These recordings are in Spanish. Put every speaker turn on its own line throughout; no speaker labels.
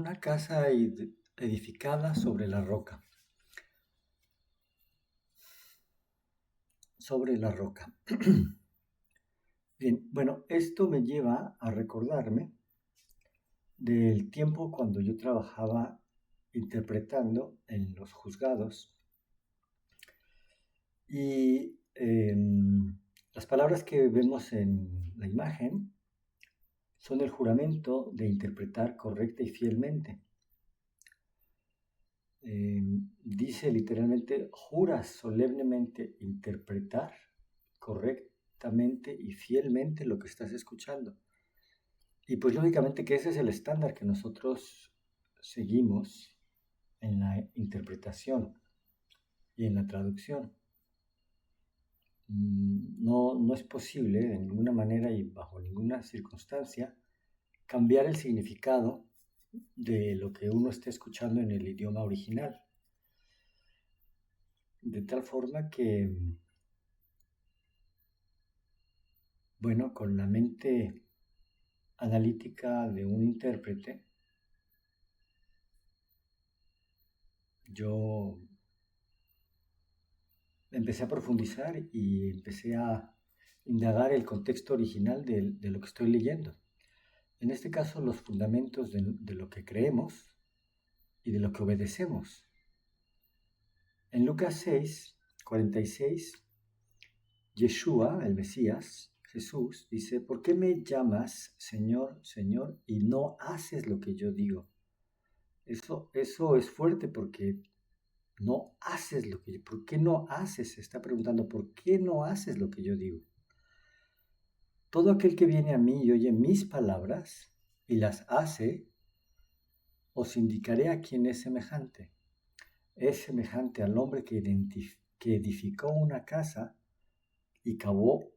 Una casa edificada sobre la roca. Sobre la roca. Bien, bueno, esto me lleva a recordarme del tiempo cuando yo trabajaba interpretando en los juzgados y las palabras que vemos en la imagen son el juramento de interpretar correcta y fielmente. Dice literalmente, juras solemnemente interpretar correctamente y fielmente lo que estás escuchando. Y pues lógicamente que ese es el estándar que nosotros seguimos en la interpretación y en la traducción. No es posible de ninguna manera y bajo ninguna circunstancia cambiar el significado de lo que uno esté escuchando en el idioma original. De tal forma que, bueno, con la mente analítica de un intérprete, yo empecé a profundizar y empecé a indagar el contexto original de lo que estoy leyendo. En este caso, los fundamentos de lo que creemos y de lo que obedecemos. En Lucas 6, 46, Yeshua, el Mesías, Jesús, dice, ¿por qué me llamas Señor, Señor, y no haces lo que yo digo? Eso es fuerte porque no haces lo que yo... ¿Por qué no haces? Se está preguntando, ¿por qué no haces lo que yo digo? Todo aquel que viene a mí y oye mis palabras y las hace, os indicaré a quién es semejante. Es semejante al hombre que edificó una casa y cavó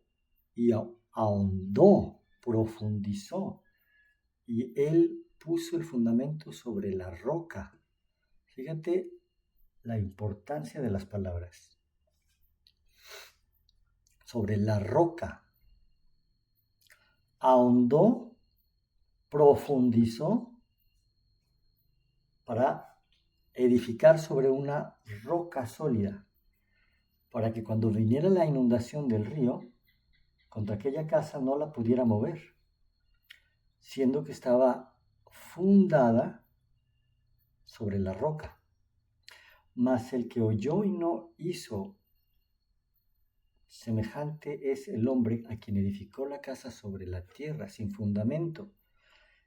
y ahondó, profundizó, y él puso el fundamento sobre la roca. Fíjate la importancia de las palabras. Sobre la roca. Ahondó, profundizó para edificar sobre una roca sólida, para que cuando viniera la inundación del río, contra aquella casa no la pudiera mover, siendo que estaba fundada sobre la roca. Mas el que oyó y no hizo, semejante es el hombre a quien edificó la casa sobre la tierra sin fundamento,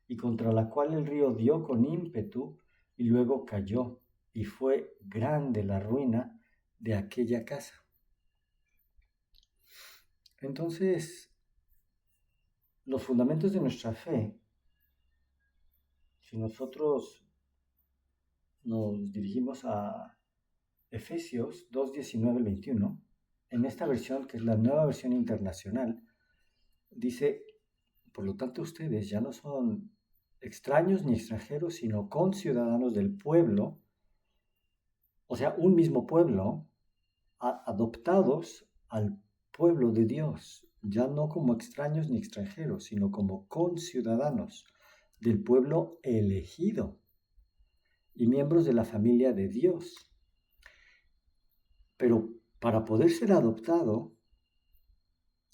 y contra la cual el río dio con ímpetu y luego cayó, y fue grande la ruina de aquella casa. Entonces, los fundamentos de nuestra fe, si nosotros nos dirigimos a Efesios 2, 19 al 21, en esta versión, que es la nueva versión internacional, dice, por lo tanto ustedes ya no son extraños ni extranjeros, sino conciudadanos del pueblo, o sea, un mismo pueblo, adoptados al pueblo de Dios, ya no como extraños ni extranjeros, sino como conciudadanos del pueblo elegido y miembros de la familia de Dios. Pero para poder ser adoptado,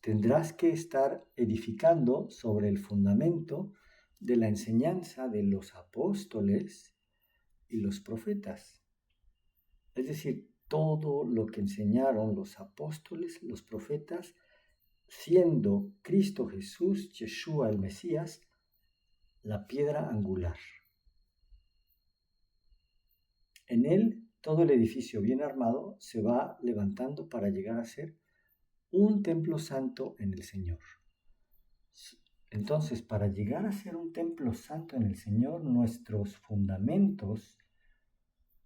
tendrás que estar edificando sobre el fundamento de la enseñanza de los apóstoles y los profetas. Es decir, todo lo que enseñaron los apóstoles, los profetas, siendo Cristo Jesús, Yeshua el Mesías, la piedra angular. En él, todo el edificio bien armado se va levantando para llegar a ser un templo santo en el Señor. Entonces, para llegar a ser un templo santo en el Señor, nuestros fundamentos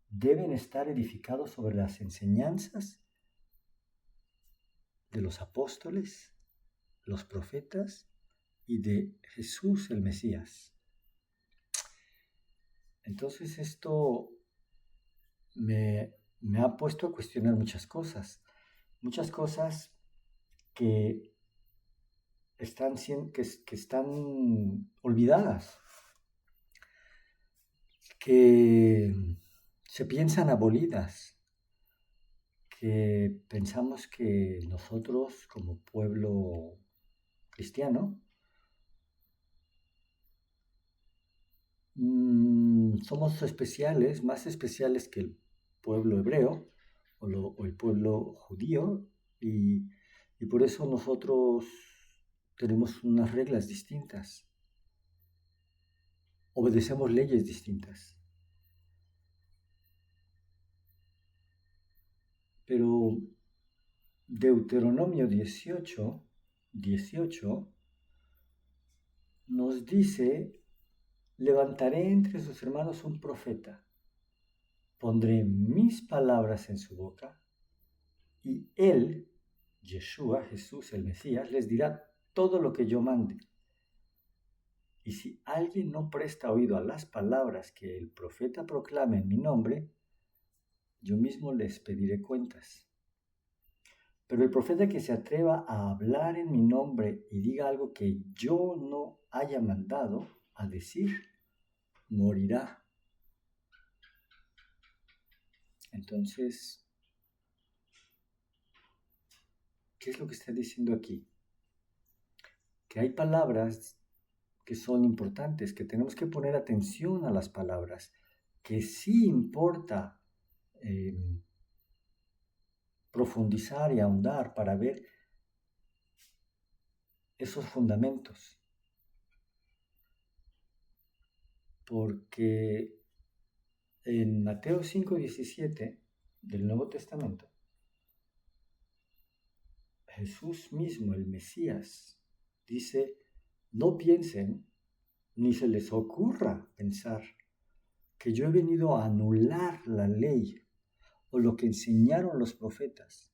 deben estar edificados sobre las enseñanzas de los apóstoles, los profetas y de Jesús el Mesías. Entonces esto me ha puesto a cuestionar muchas cosas que están olvidadas. que se piensan abolidas, que pensamos que nosotros como pueblo cristiano somos especiales, más especiales que el pueblo hebreo o el pueblo judío y por eso nosotros tenemos unas reglas distintas, obedecemos leyes distintas. Pero Deuteronomio 18 nos dice, levantaré entre sus hermanos un profeta, pondré mis palabras en su boca y él, Yeshua, Jesús el Mesías, les dirá todo lo que yo mande. Y si alguien no presta oído a las palabras que el profeta proclame en mi nombre, yo mismo les pediré cuentas. Pero el profeta que se atreva a hablar en mi nombre y diga algo que yo no haya mandado a decir, morirá. Entonces, ¿qué es lo que está diciendo aquí? Que hay palabras que son importantes, que tenemos que poner atención a las palabras, que sí importa profundizar y ahondar para ver esos fundamentos. Porque en Mateo 5:17 del Nuevo Testamento, Jesús mismo, el Mesías, dice, no piensen ni se les ocurra pensar que yo he venido a anular la ley o lo que enseñaron los profetas.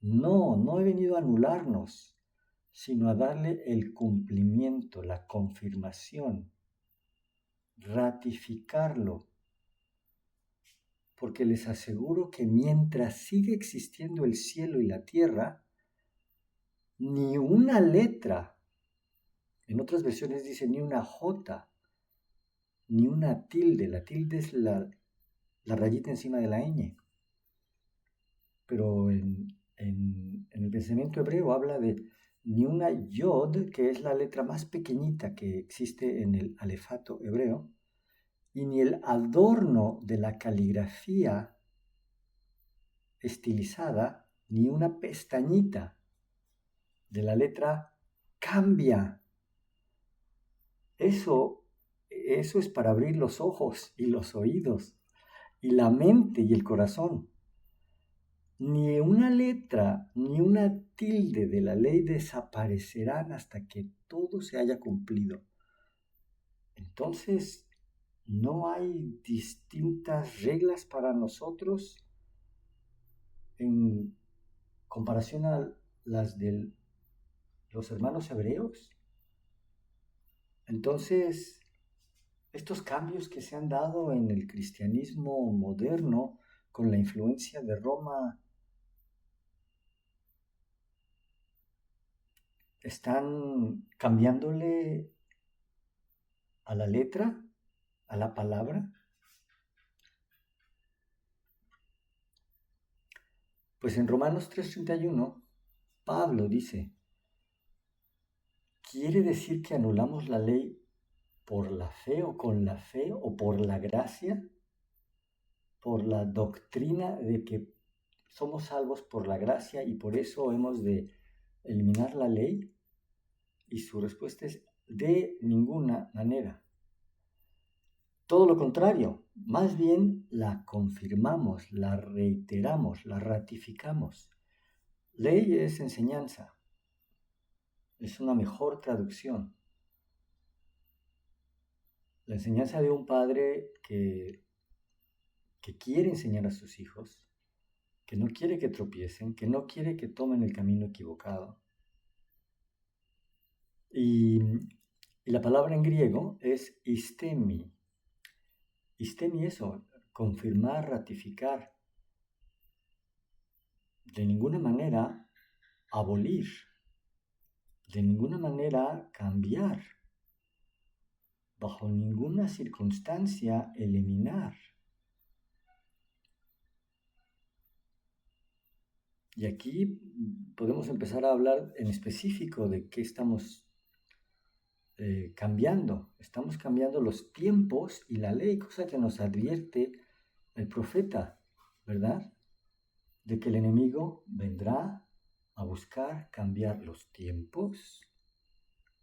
No he venido a anularnos, sino a darle el cumplimiento, la confirmación, ratificarlo. Porque les aseguro que mientras sigue existiendo el cielo y la tierra, ni una letra, en otras versiones dice ni una J, ni una tilde. La tilde es la rayita encima de la ñ. Pero en el pensamiento hebreo habla de ni una yod, que es la letra más pequeñita que existe en el alefato hebreo, y ni el adorno de la caligrafía estilizada, ni una pestañita de la letra cambia. Eso es para abrir los ojos y los oídos y la mente y el corazón. Ni una letra ni una tilde de la ley desaparecerán hasta que todo se haya cumplido. Entonces, no hay distintas reglas para nosotros en comparación a las de los hermanos hebreos. Entonces, estos cambios que se han dado en el cristianismo moderno con la influencia de Roma están cambiándole a la letra, a la palabra. Pues en Romanos 3:31, Pablo dice, ¿quiere decir que anulamos la ley por la fe o con la fe o por la gracia? ¿Por la doctrina de que somos salvos por la gracia y por eso hemos de eliminar la ley? Y su respuesta es de ninguna manera. Todo lo contrario, más bien la confirmamos, la reiteramos, la ratificamos. Ley es enseñanza, es una mejor traducción. La enseñanza de un padre que quiere enseñar a sus hijos, que no quiere que tropiecen, que no quiere que tomen el camino equivocado. Y la palabra en griego es istemi. Istemi eso, confirmar, ratificar. De ninguna manera abolir, de ninguna manera cambiar. bajo ninguna circunstancia eliminar. Y aquí podemos empezar a hablar en específico de qué estamos cambiando. Estamos cambiando los tiempos y la ley, cosa que nos advierte el profeta, ¿verdad? De que el enemigo vendrá a buscar cambiar los tiempos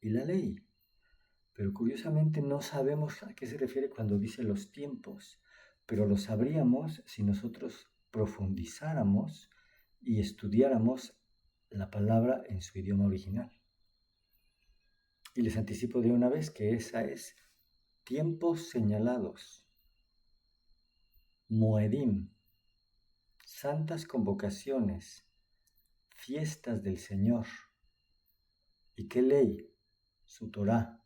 y la ley. Pero curiosamente no sabemos a qué se refiere cuando dice los tiempos, pero lo sabríamos si nosotros profundizáramos y estudiáramos la palabra en su idioma original. Y les anticipo de una vez que esa es tiempos señalados, Moedim, santas convocaciones, fiestas del Señor. ¿Y qué ley? Su Torá.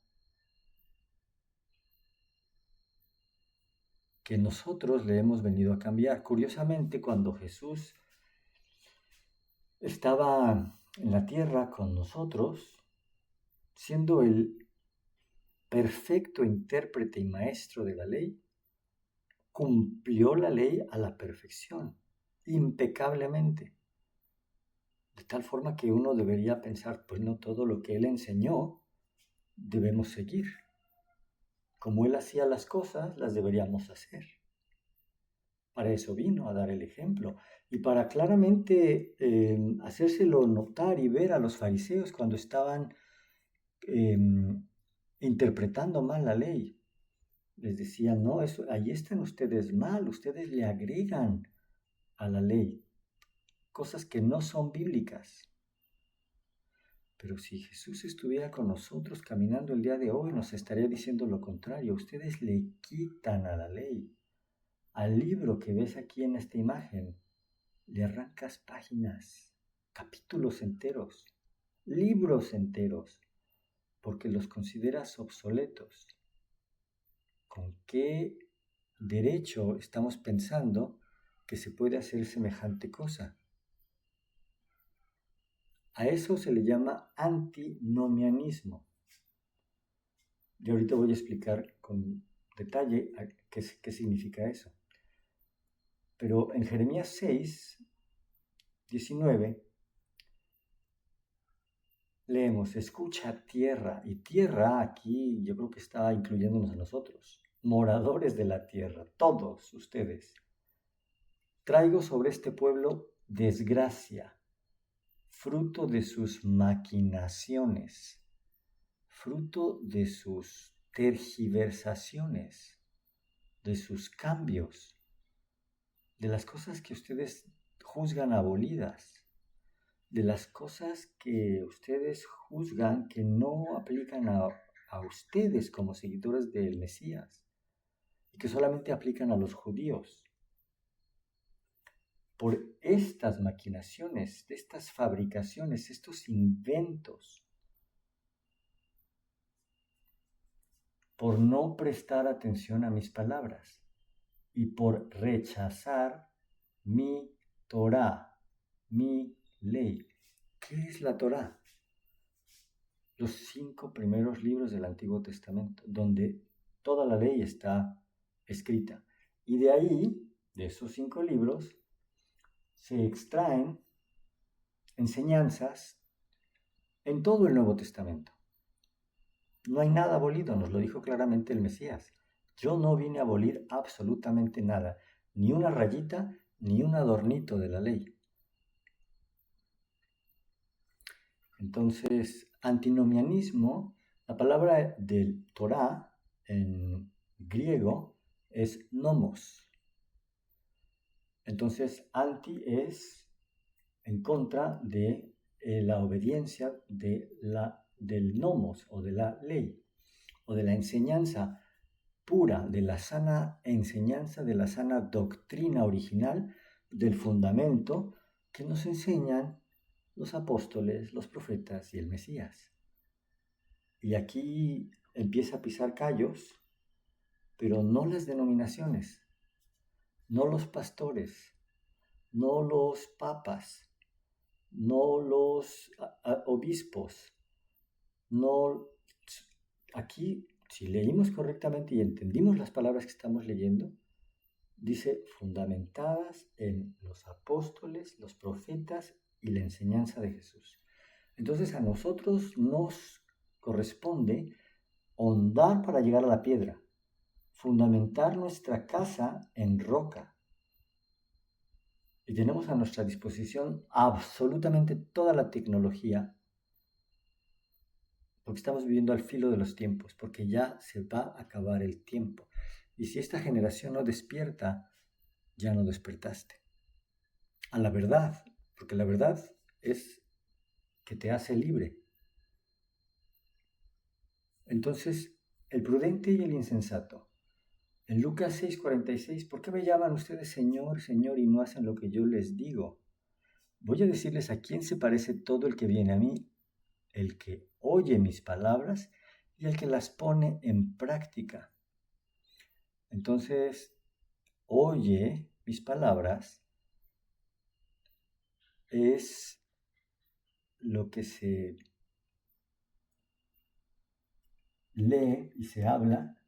Que nosotros le hemos venido a cambiar. Curiosamente, cuando Jesús estaba en la tierra con nosotros, siendo el perfecto intérprete y maestro de la ley, cumplió la ley a la perfección, impecablemente. De tal forma que uno debería pensar, pues no todo lo que él enseñó debemos seguir. Como él hacía las cosas, las deberíamos hacer. Para eso vino, a dar el ejemplo. Y para claramente hacérselo notar y ver a los fariseos cuando estaban interpretando mal la ley. Les decían, no, eso, ahí están ustedes mal, ustedes le agregan a la ley cosas que no son bíblicas. Pero si Jesús estuviera con nosotros caminando el día de hoy, nos estaría diciendo lo contrario. Ustedes le quitan a la ley. Al libro que ves aquí en esta imagen, le arrancas páginas, capítulos enteros, libros enteros, porque los consideras obsoletos. ¿Con qué derecho estamos pensando que se puede hacer semejante cosa? A eso se le llama antinomianismo. Y ahorita voy a explicar con detalle qué significa eso. Pero en Jeremías 6, 19, leemos, escucha tierra, y tierra aquí yo creo que está incluyéndonos a nosotros, moradores de la tierra, todos ustedes. Traigo sobre este pueblo desgracia, fruto de sus maquinaciones, fruto de sus tergiversaciones, de sus cambios, de las cosas que ustedes juzgan abolidas, de las cosas que ustedes juzgan que no aplican a ustedes como seguidores del Mesías y que solamente aplican a los judíos. Por estas maquinaciones, estas fabricaciones, estos inventos, por no prestar atención a mis palabras y por rechazar mi Torá, mi ley. ¿Qué es la Torá? Los 5 primeros libros del Antiguo Testamento, donde toda la ley está escrita. Y de ahí, de esos 5 libros, se extraen enseñanzas en todo el Nuevo Testamento. No hay nada abolido, nos lo dijo claramente el Mesías. Yo no vine a abolir absolutamente nada, ni una rayita, ni un adornito de la ley. Entonces, antinomianismo, la palabra del Torá en griego es nomos. Entonces, anti es en contra de la obediencia del nomos o de la ley o de la enseñanza pura, de la sana enseñanza, de la sana doctrina original, del fundamento que nos enseñan los apóstoles, los profetas y el Mesías. Y aquí empieza a pisar callos, pero no las denominaciones, no los pastores, no los papas, no los obispos, no, aquí si leímos correctamente y entendimos las palabras que estamos leyendo, dice fundamentadas en los apóstoles, los profetas y la enseñanza de Jesús. Entonces a nosotros nos corresponde hondar para llegar a la piedra, fundamentar nuestra casa en roca. Y tenemos a nuestra disposición absolutamente toda la tecnología, porque estamos viviendo al filo de los tiempos, porque ya se va a acabar el tiempo. Y si esta generación no despierta, ya no despertaste. A la verdad, porque la verdad es que te hace libre. Entonces, el prudente y el insensato. En Lucas 6:46, ¿por qué me llaman ustedes Señor, Señor y no hacen lo que yo les digo? Voy a decirles a quién se parece todo el que viene a mí, el que oye mis palabras y el que las pone en práctica. Entonces, oye mis palabras es lo que se lee y se habla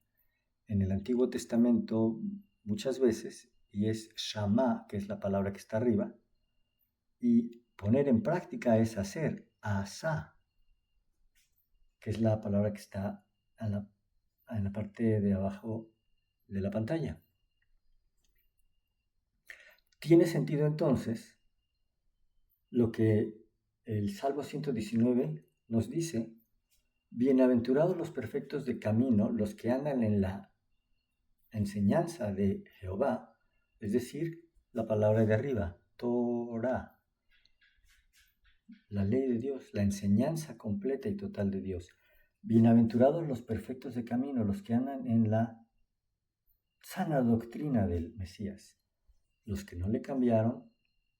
en el Antiguo Testamento muchas veces, y es Shama, que es la palabra que está arriba, y poner en práctica es hacer, Asa, que es la palabra que está en la parte de abajo de la pantalla. Tiene sentido entonces lo que el Salmo 119 nos dice: bienaventurados los perfectos de camino, los que andan en la enseñanza de Jehová, es decir, la palabra de arriba, Torah, la ley de Dios, la enseñanza completa y total de Dios. Bienaventurados los perfectos de camino, los que andan en la sana doctrina del Mesías, los que no le cambiaron,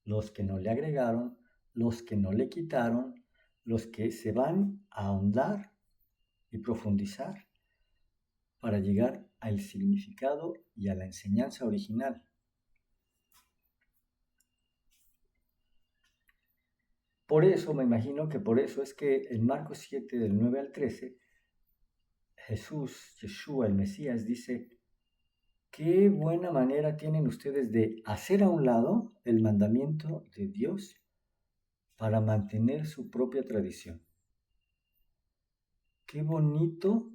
los que no le agregaron, los que no le quitaron, los que se van a ahondar y profundizar para llegar al significado y a la enseñanza original. Por eso, me imagino que por eso es que en Marcos 7, del 9 al 13, Yeshua, el Mesías, dice: qué buena manera tienen ustedes de hacer a un lado el mandamiento de Dios para mantener su propia tradición. Qué bonito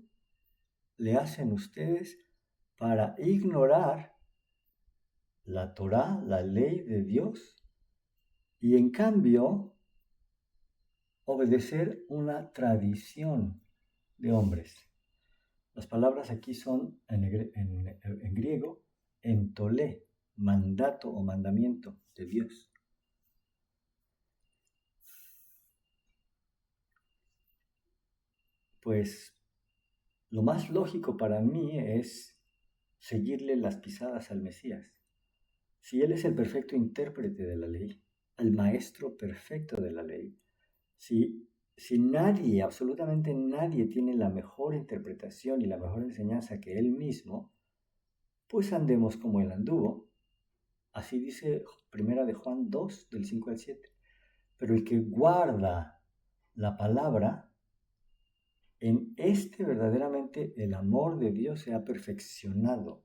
le hacen ustedes para ignorar la Torá, la ley de Dios, y en cambio obedecer una tradición de hombres. Las palabras aquí son en griego, entolé, mandato o mandamiento de Dios. Pues lo más lógico para mí es seguirle las pisadas al Mesías. Si Él es el perfecto intérprete de la ley, el maestro perfecto de la ley, si nadie, absolutamente nadie, tiene la mejor interpretación y la mejor enseñanza que Él mismo, pues andemos como Él anduvo. Así dice Primera de Juan 2, del 5 al 7. Pero el que guarda la palabra, en este verdaderamente el amor de Dios se ha perfeccionado.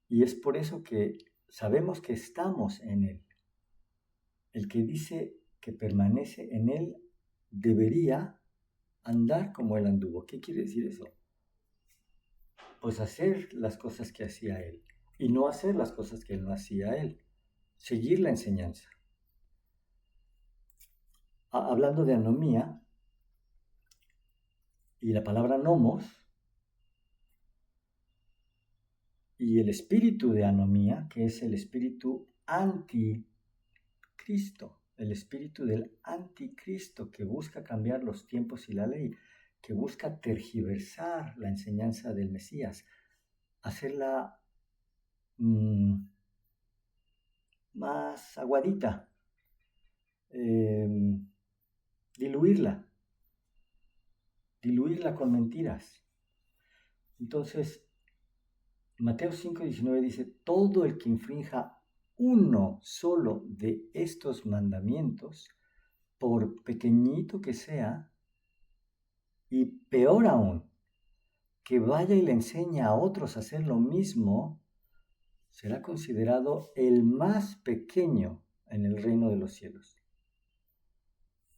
Y es por eso que sabemos que estamos en Él. El que dice que permanece en Él debería andar como Él anduvo. ¿Qué quiere decir eso? Pues hacer las cosas que hacía Él y no hacer las cosas que Él no hacía Él. Seguir la enseñanza. Hablando de anomía y la palabra nomos y el espíritu de anomía, que es el espíritu anticristo, el espíritu del anticristo que busca cambiar los tiempos y la ley, que busca tergiversar la enseñanza del Mesías, hacerla más aguadita, diluirla con mentiras. Entonces, Mateo 5:19 dice: todo el que infrinja uno solo de estos mandamientos, por pequeñito que sea, y peor aún, que vaya y le enseñe a otros a hacer lo mismo, será considerado el más pequeño en el reino de los cielos.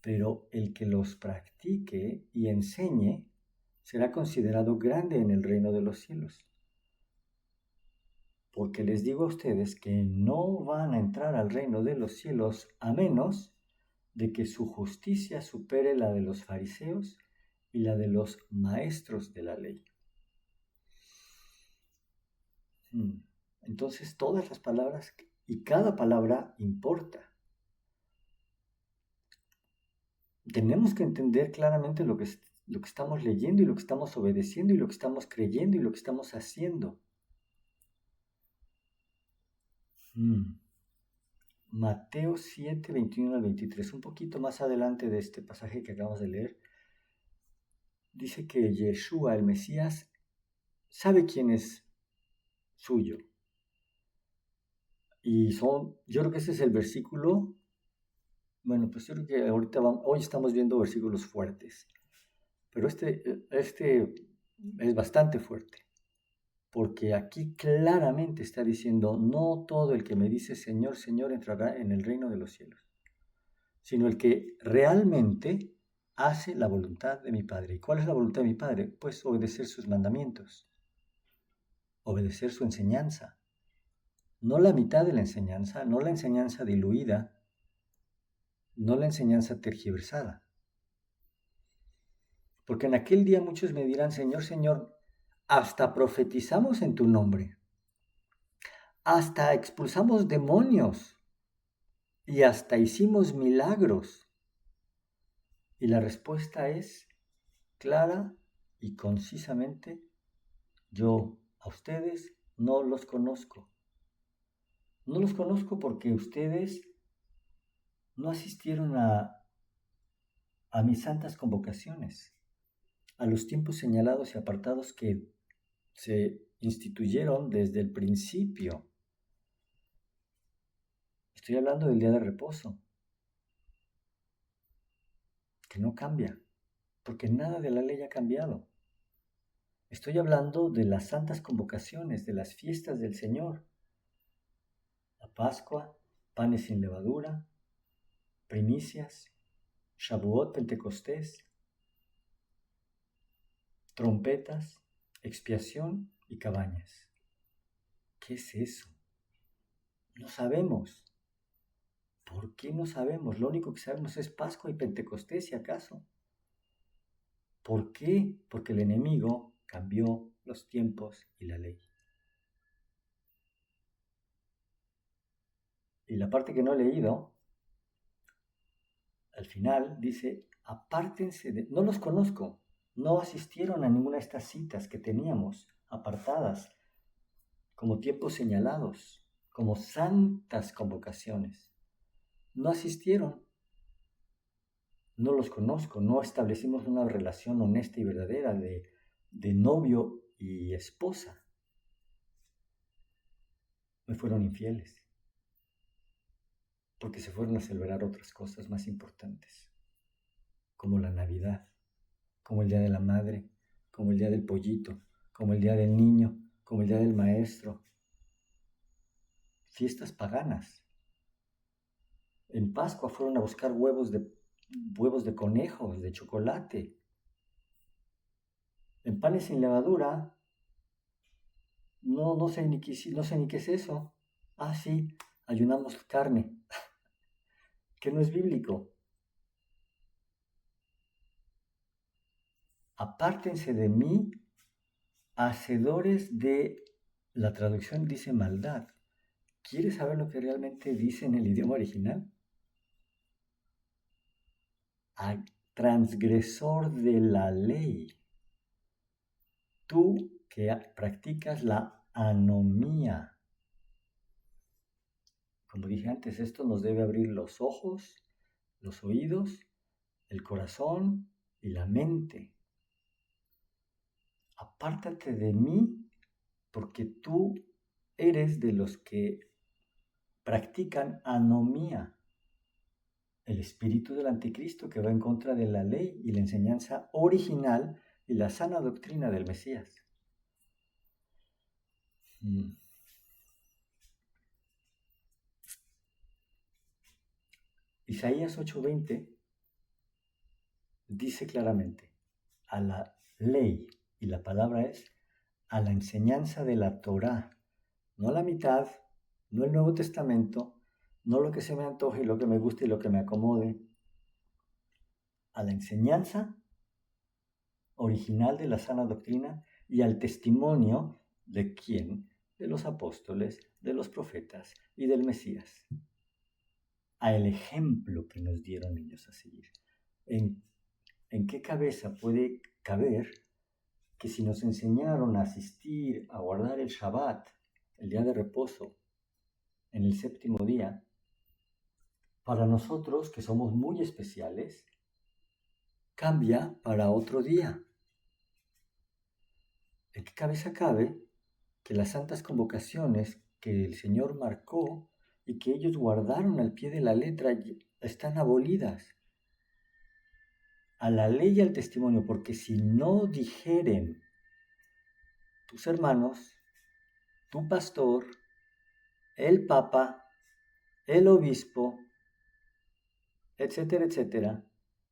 Pero el que los practique y enseñe será considerado grande en el reino de los cielos. Porque les digo a ustedes que no van a entrar al reino de los cielos a menos de que su justicia supere la de los fariseos y la de los maestros de la ley. Entonces todas las palabras y cada palabra importa. Tenemos que entender claramente lo que estamos leyendo y lo que estamos obedeciendo y lo que estamos creyendo y lo que estamos haciendo. Mateo 7, 21 al 23, un poquito más adelante de este pasaje que acabamos de leer, dice que Yeshua, el Mesías, sabe quién es suyo. Y yo creo que ese es el versículo, bueno, pues yo creo que hoy estamos viendo versículos fuertes, pero este es bastante fuerte, porque aquí claramente está diciendo, no todo el que me dice Señor, Señor entrará en el reino de los cielos, sino el que realmente hace la voluntad de mi Padre. ¿Y cuál es la voluntad de mi Padre? Pues obedecer sus mandamientos, obedecer su enseñanza. No la mitad de la enseñanza, no la enseñanza diluida, no la enseñanza tergiversada. Porque en aquel día muchos me dirán, Señor, Señor, hasta profetizamos en tu nombre, hasta expulsamos demonios y hasta hicimos milagros. Y la respuesta es clara y concisamente, yo a ustedes no los conozco. No los conozco porque ustedes no asistieron a mis santas convocaciones, a los tiempos señalados y apartados que se instituyeron desde el principio. Estoy hablando del día de reposo, que no cambia, porque nada de la ley ha cambiado. Estoy hablando de las santas convocaciones, de las fiestas del Señor. La Pascua, panes sin levadura, primicias, Shavuot, Pentecostés, trompetas, expiación y cabañas. ¿Qué es eso? No sabemos. ¿Por qué no sabemos? Lo único que sabemos es Pascua y Pentecostés, si acaso. ¿Por qué? Porque el enemigo cambió los tiempos y la ley. Y la parte que no he leído, al final dice, apártense de... No los conozco, no asistieron a ninguna de estas citas que teníamos apartadas como tiempos señalados, como santas convocaciones. No asistieron, no los conozco, no establecimos una relación honesta y verdadera de novio y esposa. Me fueron infieles, porque se fueron a celebrar otras cosas más importantes, como la Navidad, como el Día de la Madre, como el Día del Pollito, como el Día del Niño, como el Día del Maestro. Fiestas paganas. En Pascua fueron a buscar huevos de conejos, de chocolate. En panes sin levadura, no sé ni qué es eso. Ah, sí, ayunamos carne, que no es bíblico. Apártense de mí, hacedores de... La traducción dice maldad. ¿Quieres saber lo que realmente dice en el idioma original? Transgresor de la ley. Tú que practicas la anomía. Como dije antes, esto nos debe abrir los ojos, los oídos, el corazón y la mente. Apártate de mí porque tú eres de los que practican anomía. el espíritu del anticristo que va en contra de la ley y la enseñanza original y la sana doctrina del Mesías. Isaías 8:20 dice claramente, a la ley, y la palabra es a la enseñanza de la Torá, no a la mitad, no el Nuevo Testamento, no lo que se me antoje y lo que me guste y lo que me acomode, a la enseñanza original de la sana doctrina y al testimonio de quién, de los apóstoles, de los profetas y del Mesías, a el ejemplo que nos dieron ellos a seguir. ¿En qué cabeza puede caber que si nos enseñaron a asistir, a guardar el Shabbat, el día de reposo, en el séptimo día, para nosotros, que somos muy especiales, cambia para otro día? ¿En qué cabeza cabe que las santas convocaciones que el Señor marcó y que ellos guardaron al pie de la letra están abolidas? A la ley y al testimonio, porque si no dijeren tus hermanos, tu pastor, el papa, el obispo, etcétera, etcétera,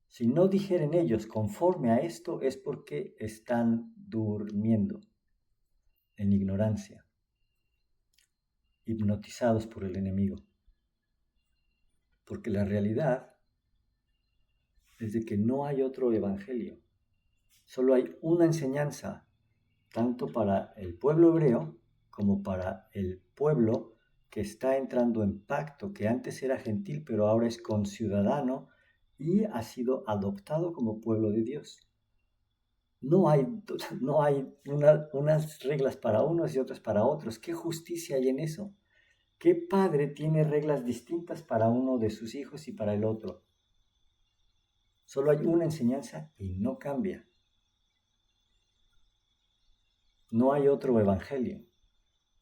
si no dijeren ellos conforme a esto es porque están durmiendo en ignorancia, hipnotizados por el enemigo. Porque la realidad es de que no hay otro evangelio, solo hay una enseñanza, tanto para el pueblo hebreo como para el pueblo que está entrando en pacto, que antes era gentil, pero ahora es conciudadano y ha sido adoptado como pueblo de Dios. No hay unas reglas para unos y otras para otros. ¿Qué justicia hay en eso? ¿Qué padre tiene reglas distintas para uno de sus hijos y para el otro? Solo hay una enseñanza y no cambia. No hay otro evangelio.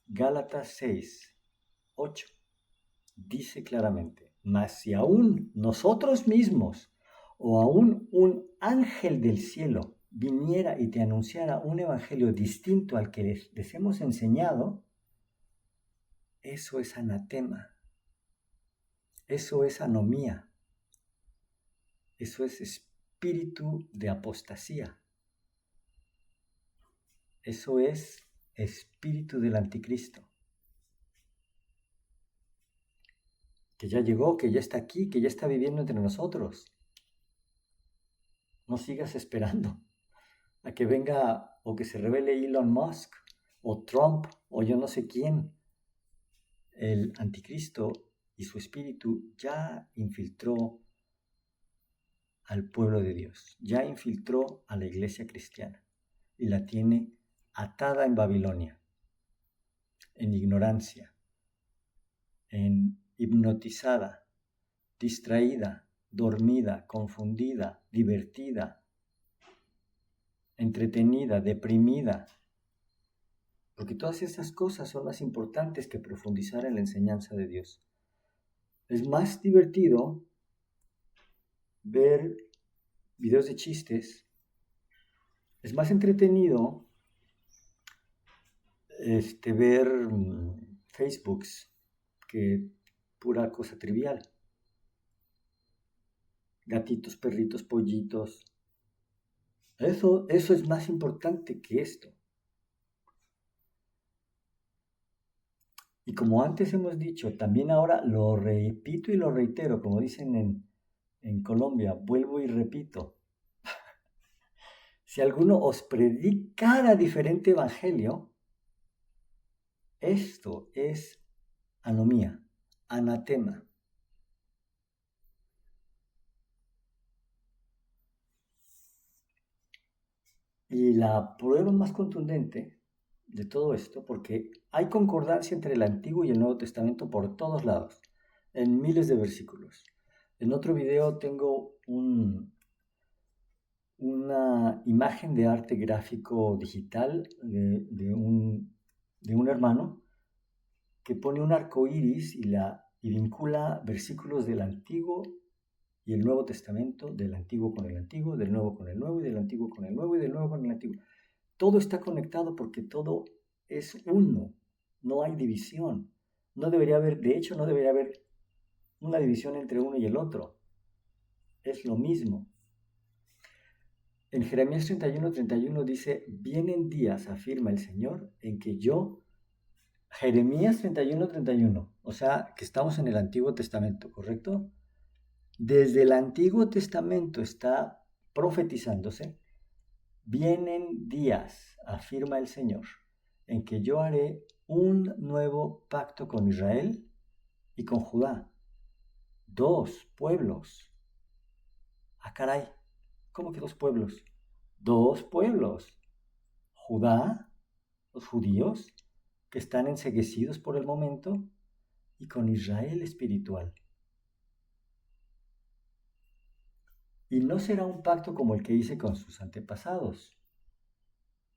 Gálatas 6:8 dice claramente, mas si aún nosotros mismos o aún un ángel del cielo viniera y te anunciara un evangelio distinto al que les hemos enseñado, eso es anatema, eso es anomía, eso es espíritu de apostasía, eso es espíritu del anticristo, que ya llegó, que ya está aquí, que ya está viviendo entre nosotros. No sigas esperando a que venga o que se revele Elon Musk o Trump o yo no sé quién. El anticristo y su espíritu ya infiltró al pueblo de Dios, ya infiltró a la iglesia cristiana y la tiene atada en Babilonia, en ignorancia, en hipnotizada, distraída, dormida, confundida, divertida, entretenida, deprimida, porque todas esas cosas son más importantes que profundizar en la enseñanza de Dios. Es más divertido ver videos de chistes, es más entretenido ver Facebooks que pura cosa trivial. Gatitos, perritos, pollitos. Eso es más importante que esto. Y como antes hemos dicho, también ahora lo repito y lo reitero, como dicen en Colombia, vuelvo y repito. Si alguno os predicara diferente evangelio, esto es anomía, anatema. Y la prueba más contundente de todo esto, porque hay concordancia entre el Antiguo y el Nuevo Testamento por todos lados, en miles de versículos. En otro video tengo una imagen de arte gráfico digital de un hermano que pone un arco iris y vincula versículos del Antiguo y el Nuevo Testamento del Antiguo con el Antiguo, del Nuevo con el Nuevo y del Antiguo con el Nuevo y del Nuevo con el Antiguo. Todo está conectado porque todo es uno, no hay división. No debería haber, de hecho, no debería haber una división entre uno y el otro. Es lo mismo. En Jeremías 31:31 dice, vienen días, afirma el Señor, en que yo, Jeremías 31:31, o sea, que estamos en el Antiguo Testamento, ¿correcto? Desde el Antiguo Testamento está profetizándose, vienen días, afirma el Señor, en que yo haré un nuevo pacto con Israel y con Judá. Dos pueblos. Ah, caray, ¿cómo que dos pueblos? Dos pueblos. Judá, los judíos, que están enceguecidos por el momento, y con Israel espiritual. Y no será un pacto como el que hice con sus antepasados,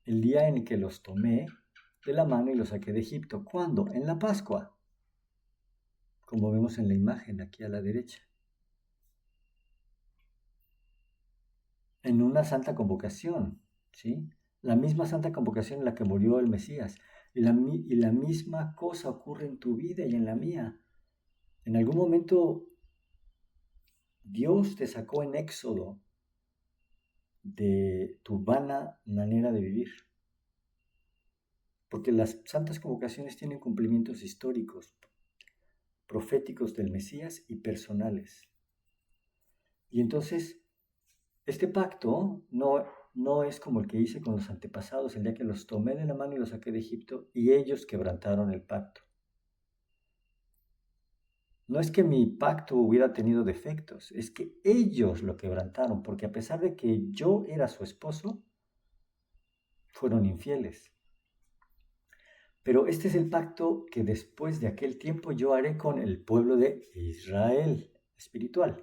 el día en el que los tomé de la mano y los saqué de Egipto. ¿Cuándo? En la Pascua, como vemos en la imagen aquí a la derecha. En una santa convocación, ¿sí? La misma santa convocación en la que murió el Mesías. Y la misma cosa ocurre en tu vida y en la mía. En algún momento Dios te sacó en éxodo de tu vana manera de vivir. Porque las santas convocaciones tienen cumplimientos históricos, proféticos del Mesías y personales. Y entonces, este pacto no es como el que hice con los antepasados, el día que los tomé de la mano y los saqué de Egipto, y ellos quebrantaron el pacto. No es que mi pacto hubiera tenido defectos, es que ellos lo quebrantaron, porque a pesar de que yo era su esposo, fueron infieles. Pero este es el pacto que después de aquel tiempo yo haré con el pueblo de Israel espiritual,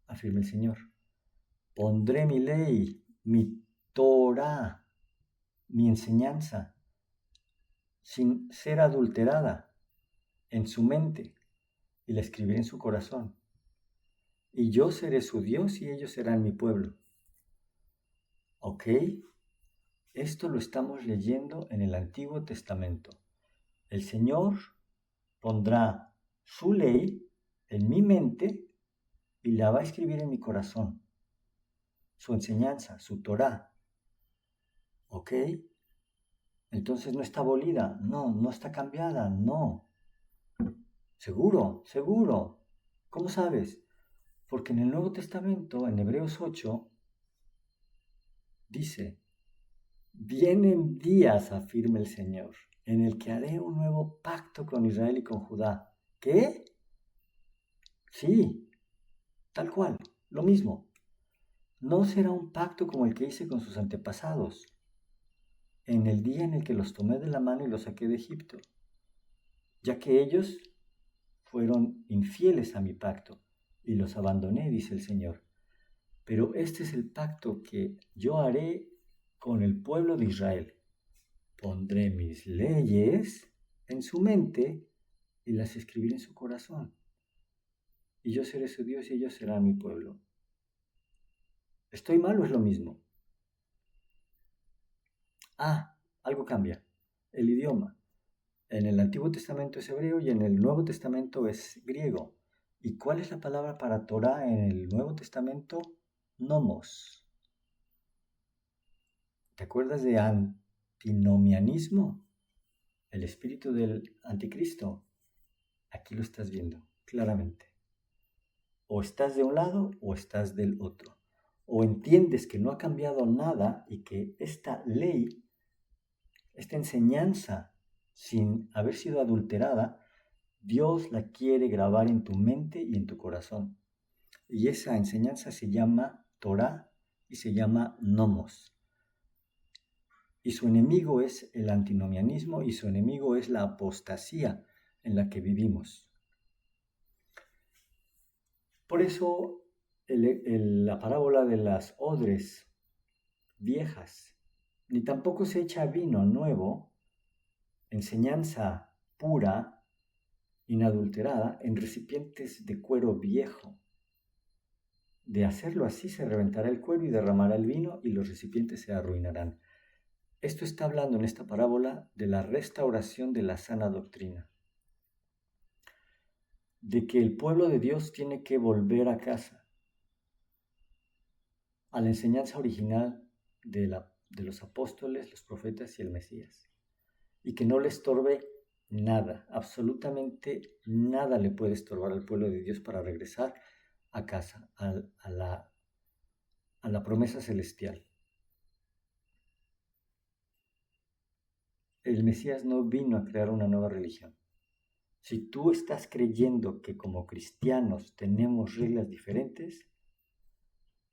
afirma el Señor. Pondré mi ley, mi Torah, mi enseñanza, sin ser adulterada, en su mente, y la escribiré en su corazón. Y yo seré su Dios y ellos serán mi pueblo. ¿Ok? Esto lo estamos leyendo en el Antiguo Testamento. El Señor pondrá su ley en mi mente y la va a escribir en mi corazón. Su enseñanza, su Torah. ¿Ok? Entonces no está abolida, no está cambiada, no. Seguro, seguro. ¿Cómo sabes? Porque en el Nuevo Testamento, en Hebreos 8, dice, vienen días, afirma el Señor, en el que haré un nuevo pacto con Israel y con Judá. ¿Qué? Sí, tal cual, lo mismo. No será un pacto como el que hice con sus antepasados, en el día en el que los tomé de la mano y los saqué de Egipto, ya que ellos fueron infieles a mi pacto y los abandoné, dice el Señor. Pero este es el pacto que yo haré con el pueblo de Israel. Pondré mis leyes en su mente y las escribiré en su corazón. Y yo seré su Dios y ellos serán mi pueblo. ¿Estoy mal o es lo mismo? Ah, algo cambia. El idioma. En el Antiguo Testamento es hebreo y en el Nuevo Testamento es griego. ¿Y cuál es la palabra para Torah en el Nuevo Testamento? Nomos. ¿Te acuerdas de antinomianismo? El espíritu del anticristo. Aquí lo estás viendo claramente. O estás de un lado o estás del otro. O entiendes que no ha cambiado nada y que esta ley, esta enseñanza, sin haber sido adulterada, Dios la quiere grabar en tu mente y en tu corazón. Y esa enseñanza se llama Torah y se llama Nomos. Y su enemigo es el antinomianismo y su enemigo es la apostasía en la que vivimos. Por eso la parábola de las odres viejas, ni tampoco se echa vino nuevo, enseñanza pura, inadulterada, en recipientes de cuero viejo. De hacerlo así, se reventará el cuero y derramará el vino y los recipientes se arruinarán. Esto está hablando en esta parábola de la restauración de la sana doctrina, de que el pueblo de Dios tiene que volver a casa, a la enseñanza original de los apóstoles, los profetas y el Mesías, y que no le estorbe nada, absolutamente nada le puede estorbar al pueblo de Dios para regresar a casa, a la promesa celestial. El Mesías no vino a crear una nueva religión. Si tú estás creyendo que como cristianos tenemos reglas diferentes,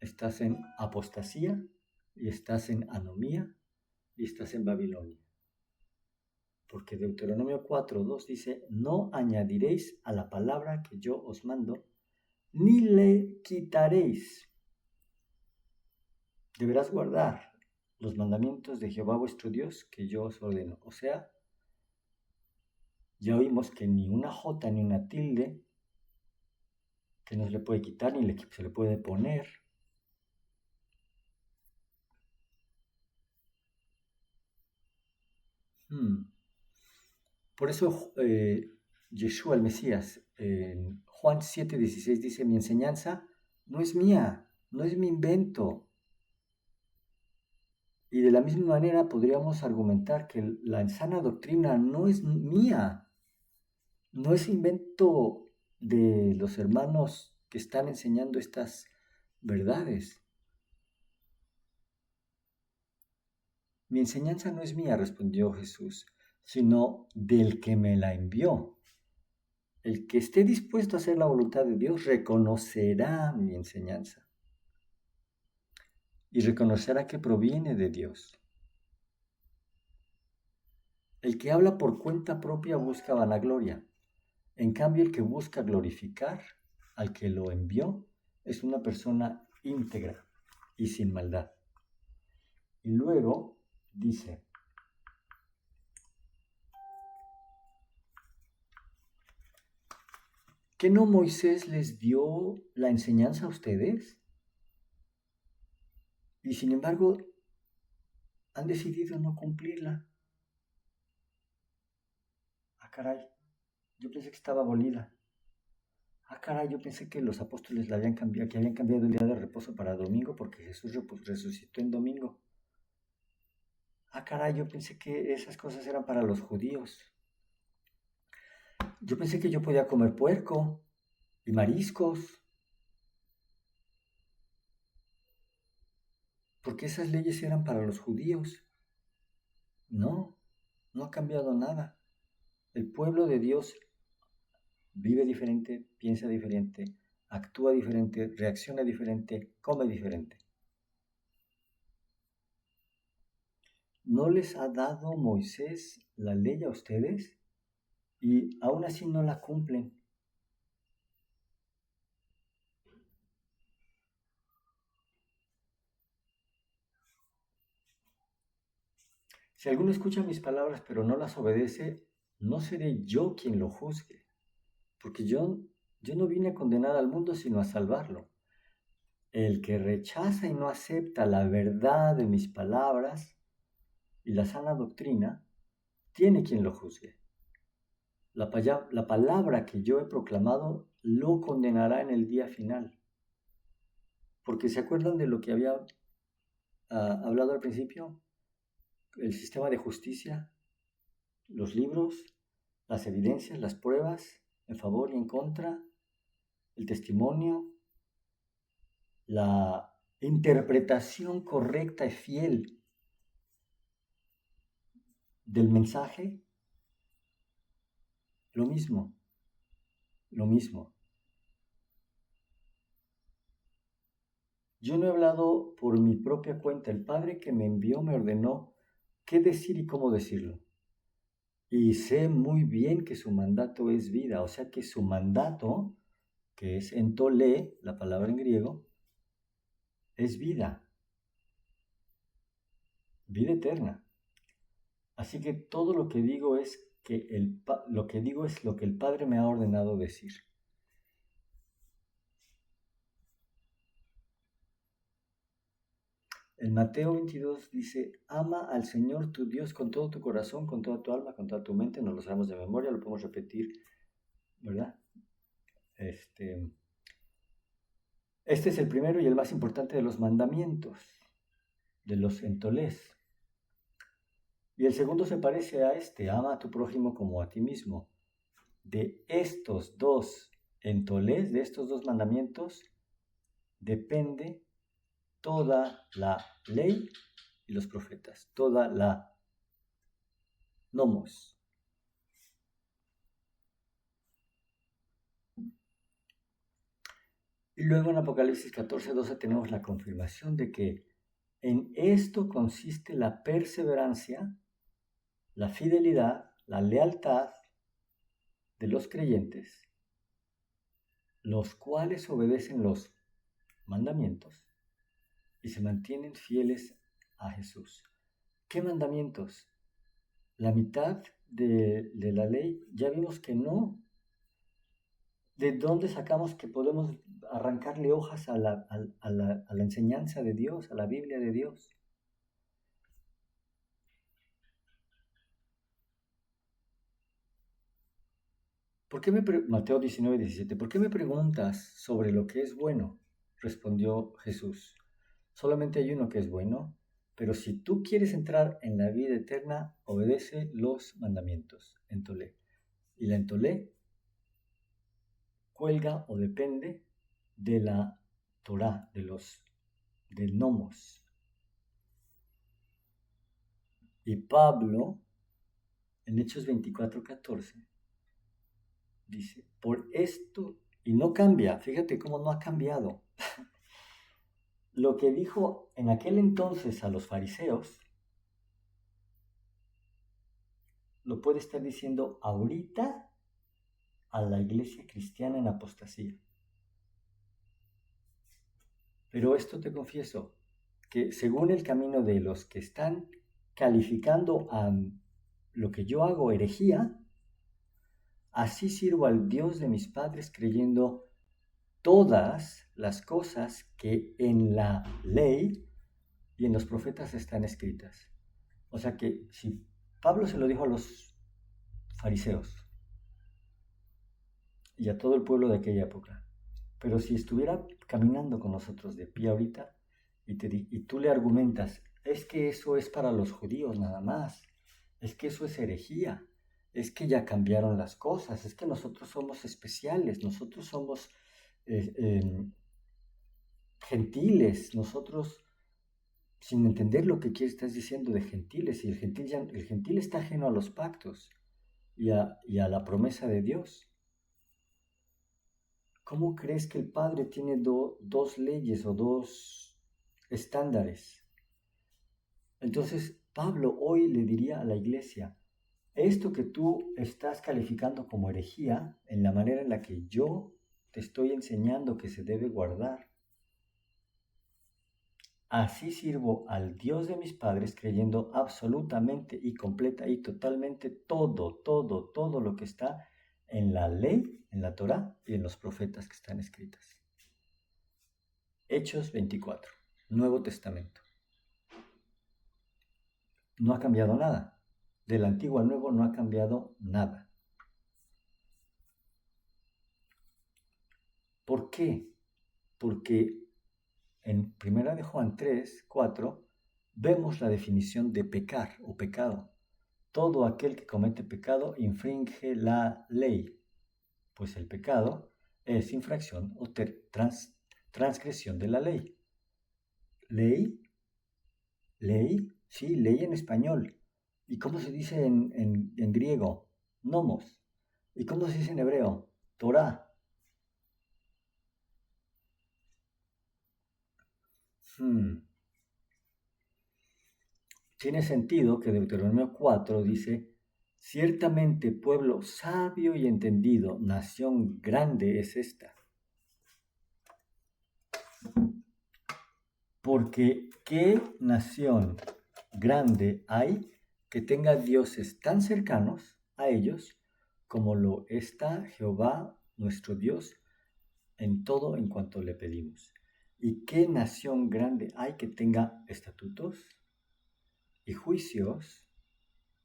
estás en apostasía y estás en anomía y estás en Babilonia. Porque Deuteronomio 4:2 dice, no añadiréis a la palabra que yo os mando, ni le quitaréis. Deberás guardar los mandamientos de Jehová vuestro Dios que yo os ordeno. O sea, ya oímos que ni una jota ni una tilde que no se le puede quitar ni se le puede poner. Por eso Yeshua el Mesías en Juan 7:16 dice, mi enseñanza no es mía, no es mi invento. Y de la misma manera podríamos argumentar que la sana doctrina no es mía, no es invento de los hermanos que están enseñando estas verdades. Mi enseñanza no es mía, respondió Jesús, sino del que me la envió. El que esté dispuesto a hacer la voluntad de Dios reconocerá mi enseñanza y reconocerá que proviene de Dios. El que habla por cuenta propia busca vanagloria. En cambio, el que busca glorificar al que lo envió es una persona íntegra y sin maldad. Y luego dice, ¿que no Moisés les dio la enseñanza a ustedes? Y sin embargo, han decidido no cumplirla. Ah, caray, yo pensé que estaba abolida. Ah, caray, yo pensé que los apóstoles la habían cambiado, que habían cambiado el día de reposo para domingo porque Jesús resucitó en domingo. Ah, caray, yo pensé que esas cosas eran para los judíos. Yo pensé que yo podía comer puerco y mariscos, porque esas leyes eran para los judíos. No, no ha cambiado nada. El pueblo de Dios vive diferente, piensa diferente, actúa diferente, reacciona diferente, come diferente. ¿No les ha dado Moisés la ley a ustedes? Y aún así no la cumplen. Si alguno escucha mis palabras pero no las obedece, no seré yo quien lo juzgue, porque yo no vine a condenar al mundo sino a salvarlo. El que rechaza y no acepta la verdad de mis palabras y la sana doctrina, tiene quien lo juzgue. La palabra que yo he proclamado lo condenará en el día final. Porque ¿se acuerdan de lo que había hablado al principio? El sistema de justicia, los libros, las evidencias, las pruebas, en favor y en contra, el testimonio, la interpretación correcta y fiel del mensaje, lo mismo. Yo no he hablado por mi propia cuenta. El Padre que me envió me ordenó qué decir y cómo decirlo. Y sé muy bien que su mandato es vida, o sea que su mandato, que es entolé, la palabra en griego, es vida eterna. Así que todo lo que digo es lo que digo es lo que el Padre me ha ordenado decir. En Mateo 22 dice, ama al Señor tu Dios con todo tu corazón, con toda tu alma, con toda tu mente. Nos lo sabemos de memoria, lo podemos repetir, ¿verdad? Este es el primero y el más importante de los mandamientos, de los entolés. Y el segundo se parece a ama a tu prójimo como a ti mismo. De estos dos entolés, de estos dos mandamientos, depende toda la ley y los profetas, toda la nomos. Y luego en Apocalipsis 14:12 tenemos la confirmación de que en esto consiste la perseverancia, la fidelidad, la lealtad de los creyentes, los cuales obedecen los mandamientos y se mantienen fieles a Jesús. ¿Qué mandamientos? La mitad de la ley, ya vimos que no. ¿De dónde sacamos que podemos arrancarle hojas a la enseñanza de Dios, a la Biblia de Dios? Mateo 19:17, ¿por qué me preguntas sobre lo que es bueno? Respondió Jesús. Solamente hay uno que es bueno, pero si tú quieres entrar en la vida eterna, obedece los mandamientos. Entolé. Y la entolé cuelga o depende de la Torá, del nomos. Y Pablo, en Hechos 24:14, dice, por esto, y no cambia, fíjate cómo no ha cambiado. Lo que dijo en aquel entonces a los fariseos, lo puede estar diciendo ahorita a la iglesia cristiana en apostasía. Pero esto te confieso, que según el camino de los que están calificando a lo que yo hago herejía, así sirvo al Dios de mis padres creyendo todas las cosas que en la ley y en los profetas están escritas. O sea que si Pablo se lo dijo a los fariseos y a todo el pueblo de aquella época, pero si estuviera caminando con nosotros de pie ahorita y tú le argumentas, es que eso es para los judíos nada más, es que eso es herejía, es que ya cambiaron las cosas, es que nosotros somos especiales, nosotros somos gentiles, nosotros sin entender lo que estás diciendo de gentiles, y el gentil está ajeno a los pactos y a la promesa de Dios. ¿Cómo crees que el Padre tiene dos leyes o dos estándares? Entonces, Pablo hoy le diría a la iglesia, esto que tú estás calificando como herejía, en la manera en la que yo te estoy enseñando que se debe guardar, así sirvo al Dios de mis padres creyendo absolutamente y completa y totalmente todo lo que está en la ley, en la Torá y en los profetas que están escritas. Hechos 24, Nuevo Testamento. No ha cambiado nada. Del antiguo al nuevo no ha cambiado nada. ¿Por qué? Porque en 1 de Juan 3:4 vemos la definición de pecar o pecado. Todo aquel que comete pecado infringe la ley, pues el pecado es infracción o transgresión de la ley. Ley, sí, ley en español. ¿Y cómo se dice en griego? Nomos. ¿Y cómo se dice en hebreo? Torah. Tiene sentido que Deuteronomio 4 dice, ciertamente pueblo sabio y entendido, nación grande es esta. Porque ¿qué nación grande hay que tenga dioses tan cercanos a ellos como lo está Jehová nuestro Dios en todo en cuanto le pedimos? ¿Y qué nación grande hay que tenga estatutos y juicios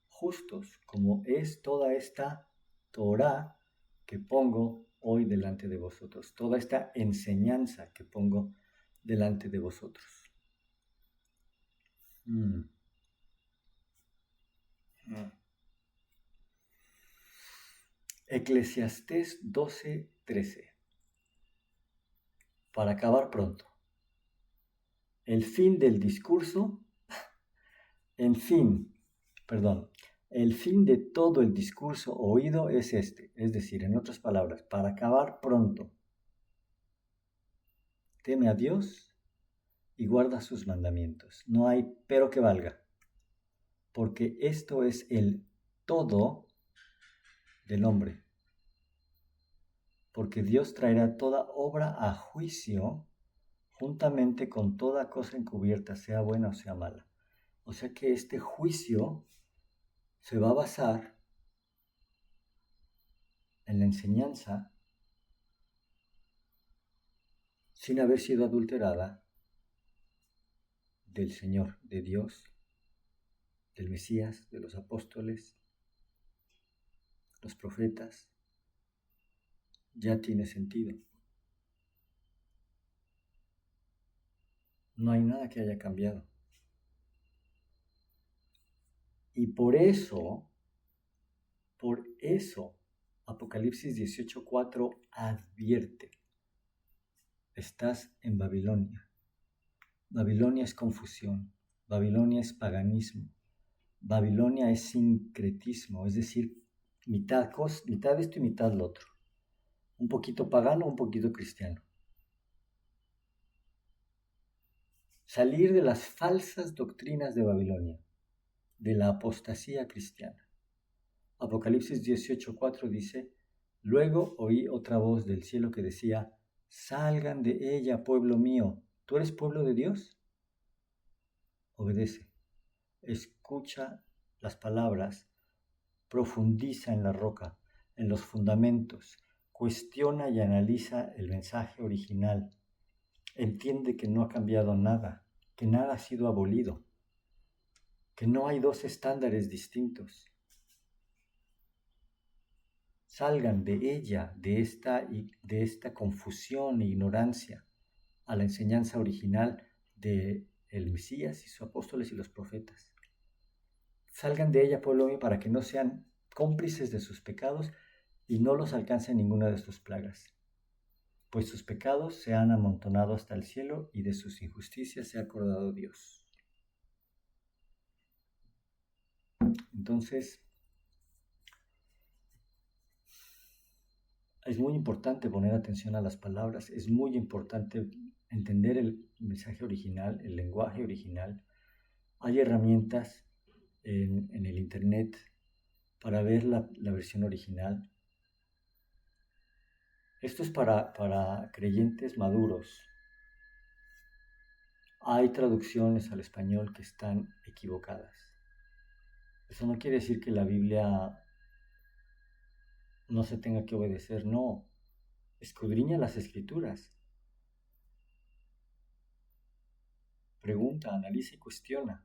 justos, como es toda esta Torá que pongo hoy delante de vosotros, toda esta enseñanza que pongo delante de vosotros? Mm. Mm. Eclesiastés 12:13. Para acabar pronto. El fin del discurso, el fin de todo el discurso oído es este, es decir, en otras palabras, para acabar pronto, teme a Dios y guarda sus mandamientos. No hay pero que valga, porque esto es el todo del hombre, porque Dios traerá toda obra a juicio juntamente con toda cosa encubierta, sea buena o sea mala. O sea que este juicio se va a basar en la enseñanza sin haber sido adulterada del Señor, de Dios, del Mesías, de los apóstoles, los profetas. Ya tiene sentido. No hay nada que haya cambiado. Y por eso, Apocalipsis 18:4 advierte, estás en Babilonia. Babilonia es confusión, Babilonia es paganismo, Babilonia es sincretismo, es decir, mitad esto y mitad lo otro. Un poquito pagano, un poquito cristiano. Salir de las falsas doctrinas de Babilonia, de la apostasía cristiana. Apocalipsis 18:4 dice, luego oí otra voz del cielo que decía, salgan de ella, pueblo mío. ¿Tú eres pueblo de Dios? Obedece, escucha las palabras, profundiza en la roca, en los fundamentos, cuestiona y analiza el mensaje original, entiende que no ha cambiado nada, que nada ha sido abolido, que no hay dos estándares distintos. Salgan de ella, de esta confusión e ignorancia, a la enseñanza original de el Mesías y sus apóstoles y los profetas. Salgan de ella, pueblo mío, para que no sean cómplices de sus pecados y no los alcance ninguna de sus plagas. Pues sus pecados se han amontonado hasta el cielo y de sus injusticias se ha acordado Dios. Entonces, es muy importante poner atención a las palabras, es muy importante entender el mensaje original, el lenguaje original. Hay herramientas en el internet para ver la versión original. Esto es para creyentes maduros. Hay traducciones al español que están equivocadas. Eso no quiere decir que la Biblia no se tenga que obedecer, no. Escudriña las escrituras. Pregunta, analiza y cuestiona.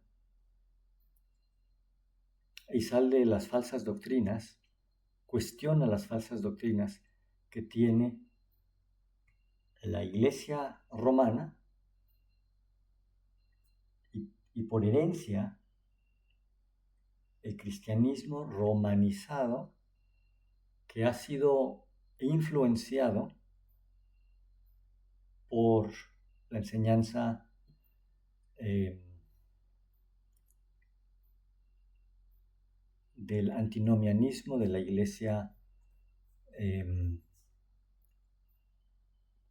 Y sal de las falsas doctrinas, cuestiona las falsas doctrinas que tiene la Iglesia romana y por herencia el cristianismo romanizado que ha sido influenciado por la enseñanza del antinomianismo de la Iglesia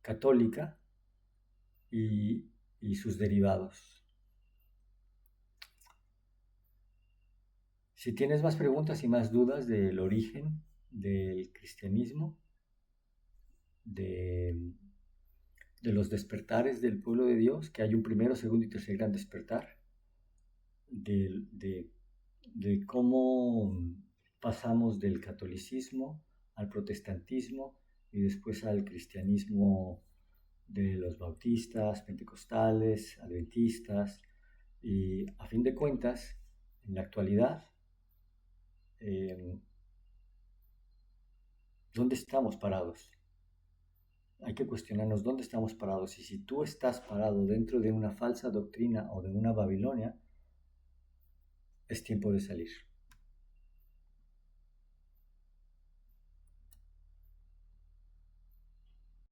católica y sus derivados. Si tienes más preguntas y más dudas del origen del cristianismo, de los despertares del pueblo de Dios, que hay un primero, segundo y tercer gran despertar, de cómo pasamos del catolicismo al protestantismo y después al cristianismo de los bautistas, pentecostales, adventistas, y a fin de cuentas, en la actualidad, ¿dónde estamos parados? Hay que cuestionarnos dónde estamos parados, y si tú estás parado dentro de una falsa doctrina o de una Babilonia, es tiempo de salir.